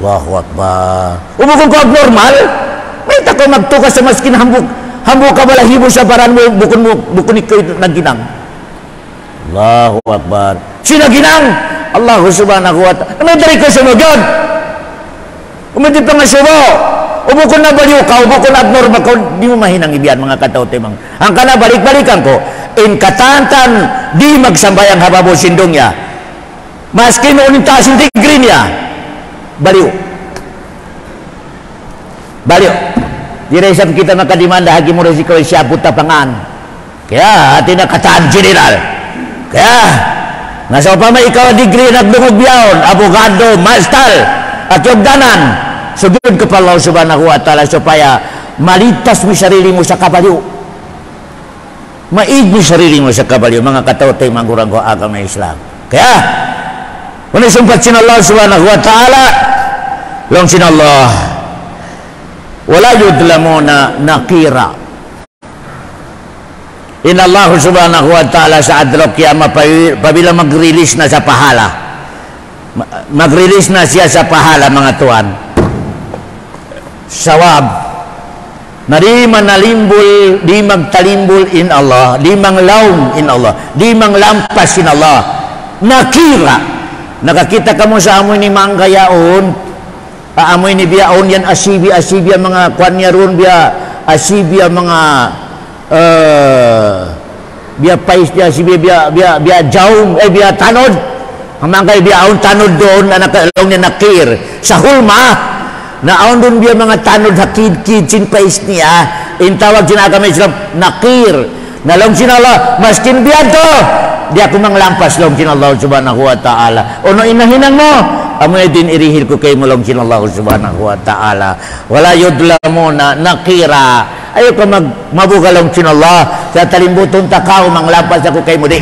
Allahu Akbar. Umukon ko abnormal. May tako magtukas sa maskin hambuk ka balahibo sa baran mo bukon ikaw naginang. Allahu Akbar. Sinaginang Allah subhanahu wa ta'ala. Ano dari ko sumugod? Umiti pa nga subo. Umukon na baliw ka, umukon na abnormal ka, di mo mahinang ibiyan mga katao timang. Ang kana balik-balikan ko, in katantan, di magsambayang hababo sindong ya. Maski noon yung taas yung degree niya, baliw. Baliw. Di rin isang kita makadimanda, hagi mo rin si Kawai siya tapangan. Kaya, atin na kataan general. Kaya, nasa pa may ikaw degree nagdungog biyaon, abogado, master, at yogdanan, sugod ka pa Allah subhanahu wa ta'ala supaya malitas mo sarili mo sa kabaliw. Maig mo sarili mo sa kabaliw, mga katawtay, mangurang ko agama Islam. Kaya, kung isumpat sin Allah subhanahu wa ta'ala, long sin Allah, wala yudlamuna nakira. In Allah subhanahu wa ta'ala sa adlok kiyama pabila mag-release na sa pahala. Mag-release na siya sa pahala, mga tuan. Sawab na di manalimbul, di magtalimbul in Allah, di manglaum in Allah, di manglampas in Allah. Nakira. Nakakita ka mo sa amoy ni manggayaon, amoy ni biyaon yan asibi mga kwan niya ron biya asibi mga biya pais biya asibi biya jaum biya tanod ang mga biyaon tanod doon na nakalong niya nakir sa hulma na aon doon biya mga tanod hakid sin pais niya intawag sinagama Islam nakir nalong sinala maskin biya to di ako manglampas long sin Allah subhanahu wa ta'ala ono inahinang mo amoy din irihil ko kay mo long sin Allah subhanahu wa ta'ala wala yudlamuna nakira ayo ka mabugalong sin Allah sa talimbuton takaw manglampas ako kay mo di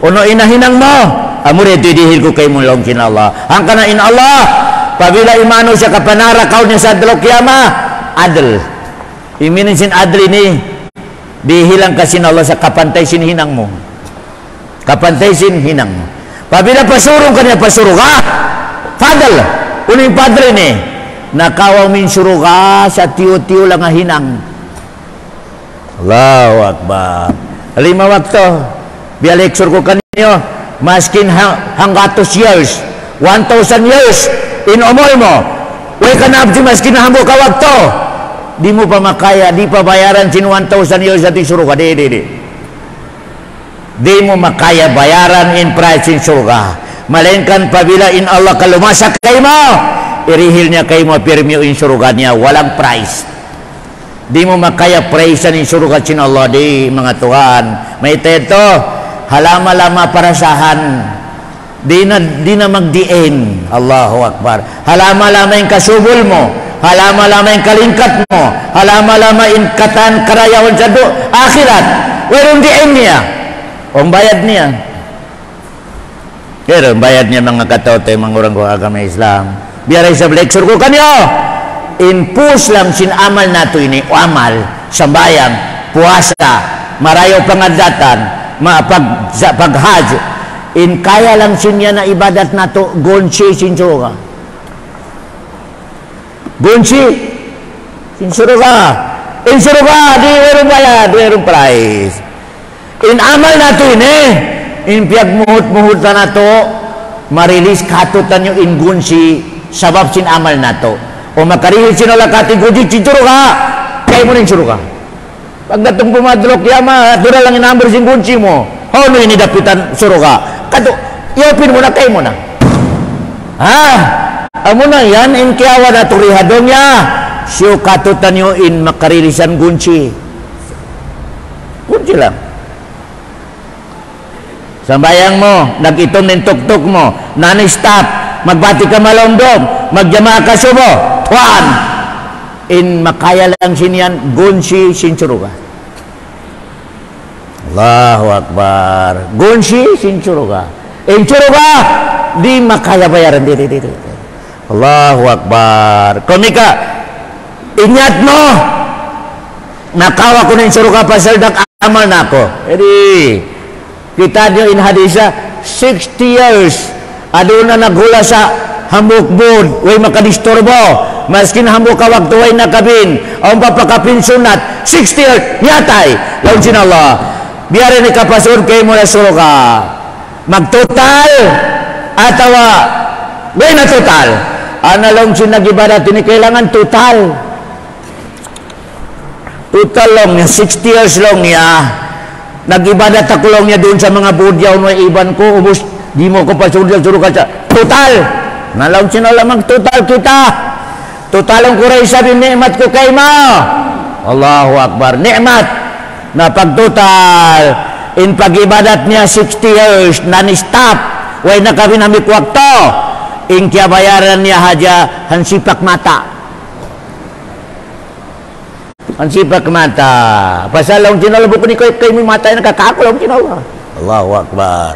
ono inahinang mo amoy din irihil ko kay mo long sin Allah ang kana in Allah pabila imano siya kapanarakaw niya sa adlok kiyama adl iminin sin adl ini dihilang kasin Allah sa kapantay sin hinang mo kapantay sin hinang mo pabila pasurong kanya pasuruga fadal uning padre ni nakawaw min suruga sa tiyo-tiyo lang nga hinang Allahu Akbar 5 wakto biya lecture ko kanyo maskin hanggatos years 1,000 years in umol mo way ka na abdi maskin hambo ka wakto di mo pa makaya di pa bayaran sin 1,000 years at suruga di mo makaya bayaran in price in surga malengkan pabila in Allah kalumasak kay mo irihil niya kay mo pirmyo in surga niya walang price di mo makaya price in surga sin Allah di mga tuhan may teto halama-lama parasahan di na magdiin Allahu Akbar halama-lama yung kasubol mo halama-lama yung kalingkat mo halama-lama yung katan karayawan sa akhirat werong diin niya ang bayad niya pero ang bayad niya mga katote mangurang ko agama Islam biaray sa lecture ko kanyo impus lang sin amal nato ini o amal sambayang puasa marayo pangadatan paghaj in kaya lang sinya na ibadat nato gonsi sin suruga gonsi sin suruga in suruga di werong bayad werong price in amal nato ini in piyag muhut na nato marilis katutan yung in gunsi sabab sin amal nato o makarihil sinala katigodi cinturo ka kaya mo rin suro ka pagdatong pumadlok yama dura lang inamber sin gunsi mo ano ini dapitan suro ka kato iopin mo na kaya mo na amo na yan in kiawa na turihadong ya siyo katutan yung in makarilisan gunsi lang sambayang mo, nag-itom ng tuktok mo, non-stop, magbati ka malomdom, magjamaa ka subo, tuwan, in makaya lang sinian, gunsi sinsuruga. Allahu Akbar. Gunsi sinsuruga. Insuruga, di makaya bayaran dito. Allahu Akbar. Komika, inyat mo, nakawa ko ng suruga pasal dak amal na ako. Kita nyo in hadisa 60 years aduna naghula sa hambukbud, way makadisturbo, maskin hambuk ka waktu way nakabin, ang papakapin sunat, 60 years, nyatay, laun sin Allah, biarin ikapasod kayo mo na suruka, magtotal, atawa, way na total, analong sin nagibadat, ini kailangan total, total long niya, 60 years long niya, nagibadat ako lang niya doon sa mga budyaw na iban ko, ubos, di mo ko pasudyan, suruka siya, total, nalaw sinalamang total kita, totalong kuray sabi, ni'mat ko kay mo, Allahu Akbar, ni'mat, na pagtotal, in pag-ibadat niya 60 years, non-stop, way na kami namik wakto, in kaya bayaran niya haja, hansipak mata, hansipak mata, pasalong sinala buko ni kay mi mata na kakakulong sinala, Allahu Akbar,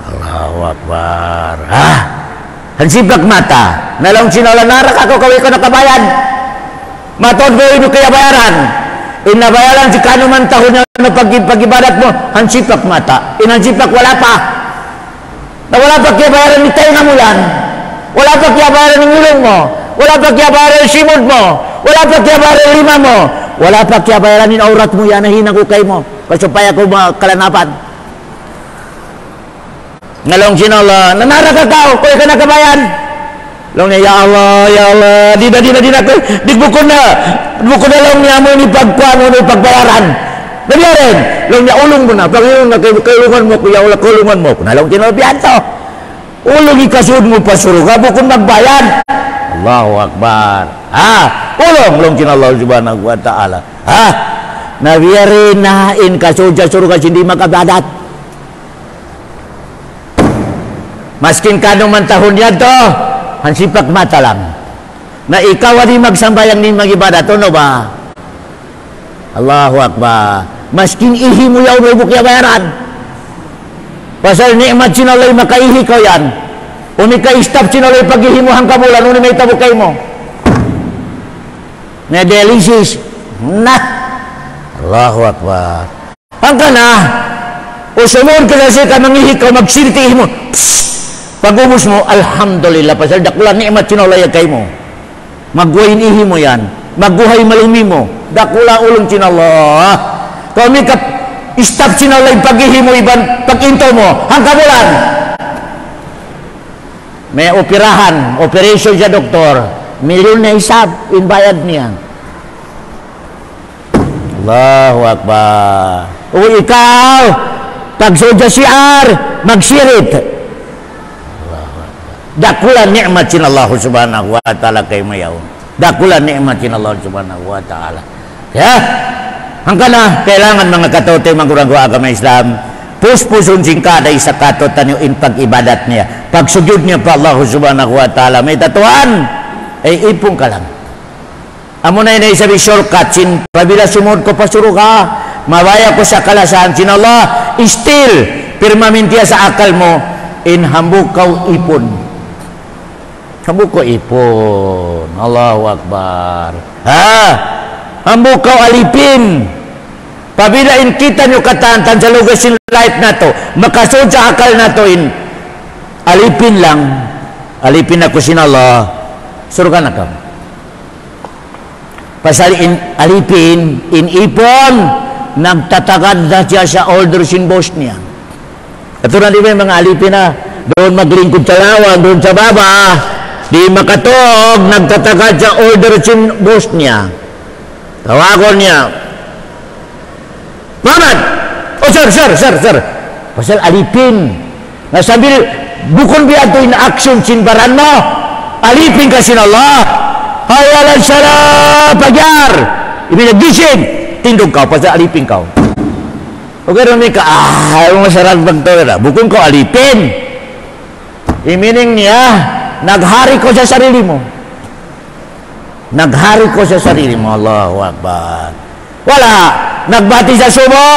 Allahu Akbar, hansipak mata, nalong sinala narak ako kaway ko nakabayad, matod ko ito kaya bayaran, inabayaran si kanuman tahon na pag-ibadat mo, hansipak mata, hansipak wala pa, na wala pa kaya bayaran ni tayo nga mulan, wala pa kaya bayaran ng ilong mo, wala pa kaya bayaran ng simod mo, wala pa kaya bayaran lima mo, wala pa kaya bayaran ng aurat mo, yan nahinang ukay mo, kasupaya ko kalanapan. Ngalong sinala, nanara ka tao, kaya ka nakabayan. Long niya, ya Allah, di na, bukod na long niya mo ni pagkuhan mo ni pagbayaran. Nabiyarin, long niya, ulong mo na, pag-iulong na, kailungan mo, kuya, wala kulungan mo, nalong sinala, biyanto. Ulong ikasud mo pasuro ka, bukod magbayan. Allahu Akbar. Ulong long kinallahu subhanahu wa ta'ala. Nabiyarin na in kasudya suruga hindi makabadat. Maskin kanong man tahon yan to, hansipak mata lang. Na ikaw di magsambayang ni magibadat, ano ba? Allahu Akbar. Maskin ihi mo yaw mo bukya bayaran. Pasal ni'mat sinalay makaihi ko yan. Uni ka istap sinalay paghihimuhang kabulan, uni may tabukay mo. Na delicious. Allahu Akbar. Hanggang na, o sumon ka kasi ka mangihi ka, magsiritihi mo. Pag-ubos mo, alhamdulillah, pasal dakulan ni'mat sinalay kay mo. Magwain ihi mo yan. Magguhay malimi mo. Dakula ulong sinallah. Kami ka istap sinalay paghihi mo iban, pag-into mo, hanggang kabulan. May operahan, operation siya doktor, milyon na isab, inbayad niya. Allahu Akbar. O ikaw, pagsudya siar, magsirit. Dakulan ni'matin Allah subhanahu wa ta'ala kay mayaw. Dakulan ni'matin Allah subhanahu wa ta'ala. Kaya, hanggang na, kailangan mga katote, magurang-gura agama Islam, pus-pusun singkada isa katotan yung pag-ibadat niya. Pagsujud niya pa Allah subhanahu wa ta'ala, may tatuan, ay ipong ka lang. Amo na yun sabi shortcut, pabila sumod ko pasuro ka, mabaya ko sa kalasan, sin Allah, still, pirmamintiya sa akal mo, in hambuk kau ipon. Hambuk ko ipon. Allahu Akbar. Hambuk kau alipin. Pabila in kita nyo katantan sa lugasin life na to, makasod sa akal na to in alipin lang, alipin ako sin Allah, surukan na ka. Pasal in alipin, in ipon, nagtatagad na siya sa order sin boss niya. Ito na di ba yung mga alipin na, doon maglingkod sa lawan, doon sa baba, di makatog, nagtatagad sa order sin boss niya. Tawagon niya, Muhammad! Oh, sir. Pasal alipin. Nasabi, bukon biya ito in action sinbaran mo. Alipin ka sin Allah. Hayalan salah pagyar. Ibinagising. Tindog ka, pasal alipin ka. Okay, rami ka, masarap bagto na. Bukon ko alipin. Imining niya, naghari ko sa sarili mo. Naghari ko sa sarili mo. Allahu Akbar. Wala. Nagbati sa sumo,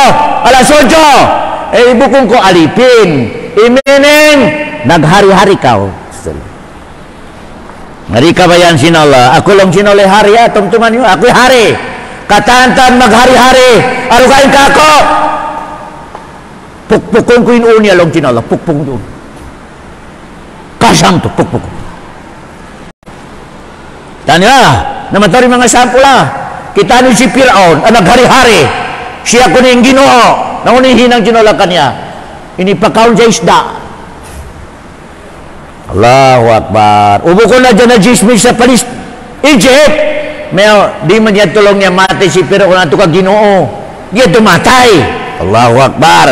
alas 8, bukong ko alipin, imining, naghari-hari ka. Hari ka ba yan sinala? Ako lang sinala hari, tumtuman nyo, ako'y hari. Katantan maghari-hari, arugain ka ako. Pukpukong ko yun unya lang sinala, pukpukong doon. pasang to puk. Tanya naman ito rin mga sampula. Kita ni si Firaun ang naghari-hari. Siya ko na yung Ginoo. Naunihin ang ginula kanya. Inipakaon sa isda. Allahu Akbar. Ubo ko na dyan na jismis sa Egypt. May di man yan tulong niya matay si Firaun na ito ka Ginoo. Diya tumatay. Allahu Akbar.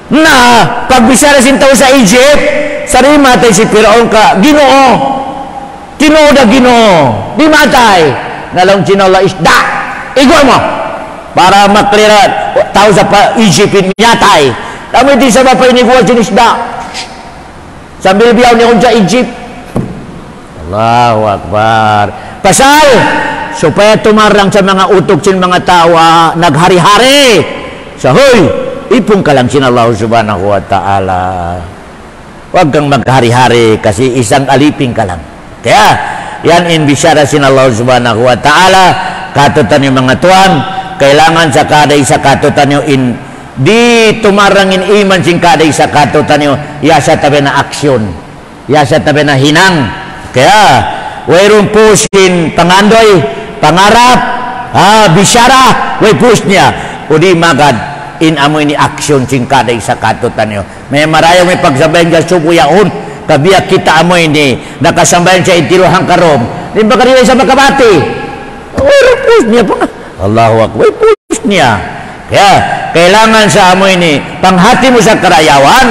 Na pagbisara sin tao sa Egypt, sari matay si Firaun ka Ginoo. Ginoo na Ginoo. Di matay. Nalang ginula isda. Igwa mo. Para maklirat. Tao sa Egypt nyatay. Kami di sa mapa inigwa sin isda. Sambil biyaw niya kung sa Egypt. Allahu Akbar. Pasal, supaya tumarang sa mga utok sin mga tawa, naghari-hari. Sa hoy, ipong ka lang sin Allah subhanahu wa ta'ala. Huwag kang maghari-hari kasi isang aliping ka lang. Kaya, yan inbisyara sin Allah subhanahu wa ta'ala. Katutan yung mga tuan, kailangan sa kada isa katutan yung di tumarangin iman sing kada isa katutan yung yasa tabi na aksyon. Yasa tabi na hinang. Kaya, wayroong pusin pangandoy, pangarap, bisyara, way pus niya. O di magad, amoy ni aksyon sing kada isa katutan nyo. May marayang may pagsabayan ka subuyaon. Kabiyak kita amoy ni nakasambayan sa itiluhang karom. Di ba kanina sa makabati? Wayroong pus niya po. Allahu Akbar, way pus niya. Kaya, kailangan sa amoy ni panghati mo sa karayawan,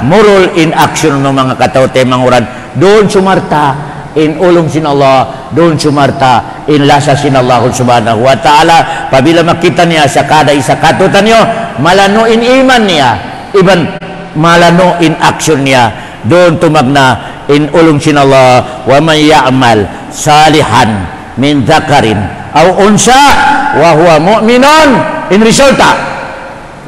moral in action ng mga katawte manguran. Doon sumarta in ulong sin Allah, doon sumarta in lasa sin Allah subhanahu wa ta'ala. Pabila makita niya sa kada isa katutan niyo, malano in iman niya, iban malano in action niya, doon tumagna in ulong sin Allah. Wa man ya'mal salihan min dhakarin aw unsa wa huwa mu'minun, in resulta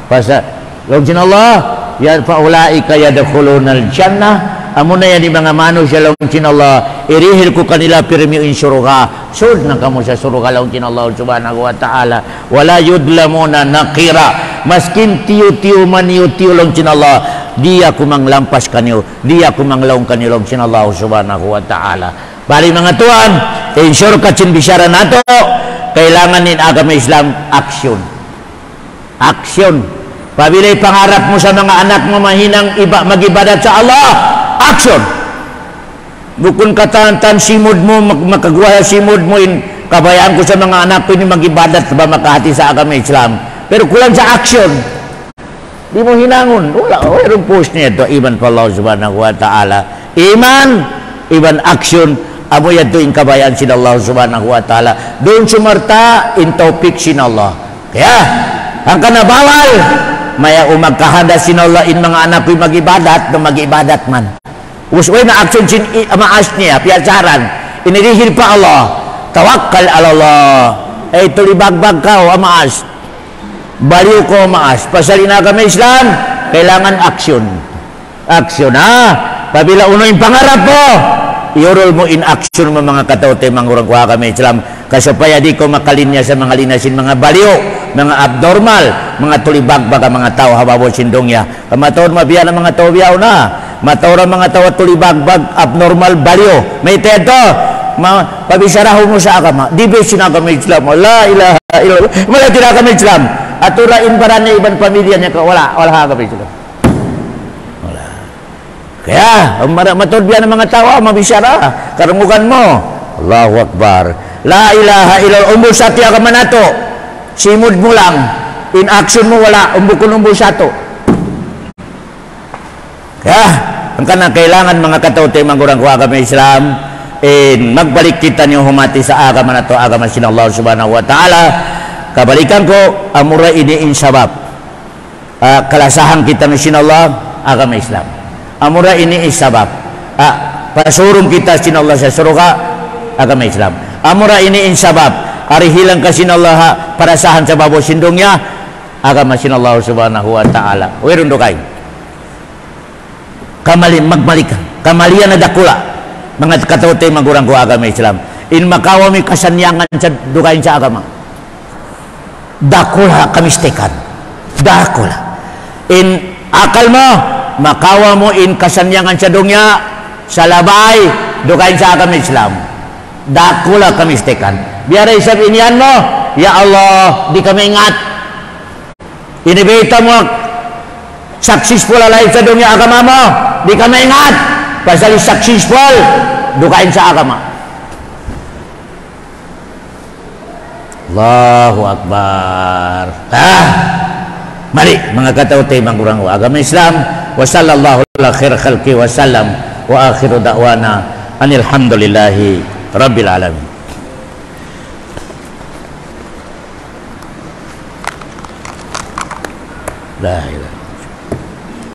pasa ulong sin Allah ya faulaika yadkhulunal jannah. Amo na yan di mga mano siya lang sin Allah, irihil ko kanila pirmi in suruga. Sud na kamo sa suruga lang sin Allah subhanahu wa ta'ala. Wala yudlamuna nakira. Maskin tiyo-tiyo maniyo-tiyo lang sin Allah, di ako manglampas kanyo, di ako manglaong kanyo lang sin Allah subhanahu wa ta'ala. Bali mga tuan, ensure ka sin bisyara nato, kailangan in agama Islam aksyon. Aksyon. Pabilay pangarap mo sa mga anak mo mahinang mag-ibadat sa Allah, action. Bukun katantan simod mo makagawa simod mo in kabayaan ko sa mga anak ko ni mag-ibadat ba makahati sa agama Islam. Pero kulang sa action. Di mo hinangon. Wala, mayroong post niya ito. Iman pa Allah subhanahu wa ta'ala. Iman, iban action. Amo yan ito in kabayaan sin Allah subhanahu wa ta'ala. Doon sumarta in topic sin Allah. Kaya, ang kanabawal, maya umagkahanda sin Allah in mga anak ko mag-ibadat na mag-ibadat man. Usway na action sin maas niya, piyasaran. Inirihil pa Allah. Tawakkal ala Allah. Eh, tulibagbag ka o maas. Baliw ko maas. Pasalina kami Islam, kailangan action. Action, ha? Pabila uno yung pangarap mo, iurol mo in action mo mga katawte, mangurang kuha kami Islam. Kasupaya di ko makalinya sa mga linasin, mga baliw, mga abnormal, mga tulibagbag ang mga tao, hababo sindongya. Kamataon mabiya ng mga tao biyaw na. Matawra mga tawa tulibagbag, abnormal, baliw. May teto, pabisaraho mo sa agama. Di ba sinagama Islam? La ilaha illallah. Wala tinagama Islam. At urain para na ibang pamilya niya ka. Wala agama Islam. Wala. Kaya, matawad biya ng mga tawa, mabisara. Karangugan mo. Allahu Akbar. La ilaha illallah. Umbul sa ti agama nato. Simod mo lang. In action mo wala. Umbul sa to. Kaya, ang kanang kailangan mga katawte mangurang kuha kami Islam, magbalik kita niyo humati sa agama na to, agama sin Allah subhanahu wa ta'ala. Kabalikan ko, amura ini insabab. Kalasahan kita ni sin Allah, agama Islam. Amura ini insabab. Pasurong kita sin Allah sa suruga, agama Islam. Amura ini insabab. Arihilang ka sin Allah, parasahan sa babo sindongnya, agama sin Allah subhanahu wa ta'ala. Wirun do kay. Magbalikan kamalian na dakula mga katawte magurang ko agama Islam in makawami kasanyangan sa dukain sa agama dakula kamistekan dakula in akal mo makawa mo in kasanyangan sa dunya salabay dukain sa agama Islam. Dakula kami istekan. Biar isap inian mo, ya Allah, di kami ingat. Ini beta mo successful alay sa dunia agama mo, di kami ingat. Pasal successful dukain sa agama. Allahu Akbar. Mari mga katauti mangurang agama Islam. Wa sallallahu ala khair khalqi wa sallam wa akhiru da'wana anilhamdulillahi rabbil alamin. La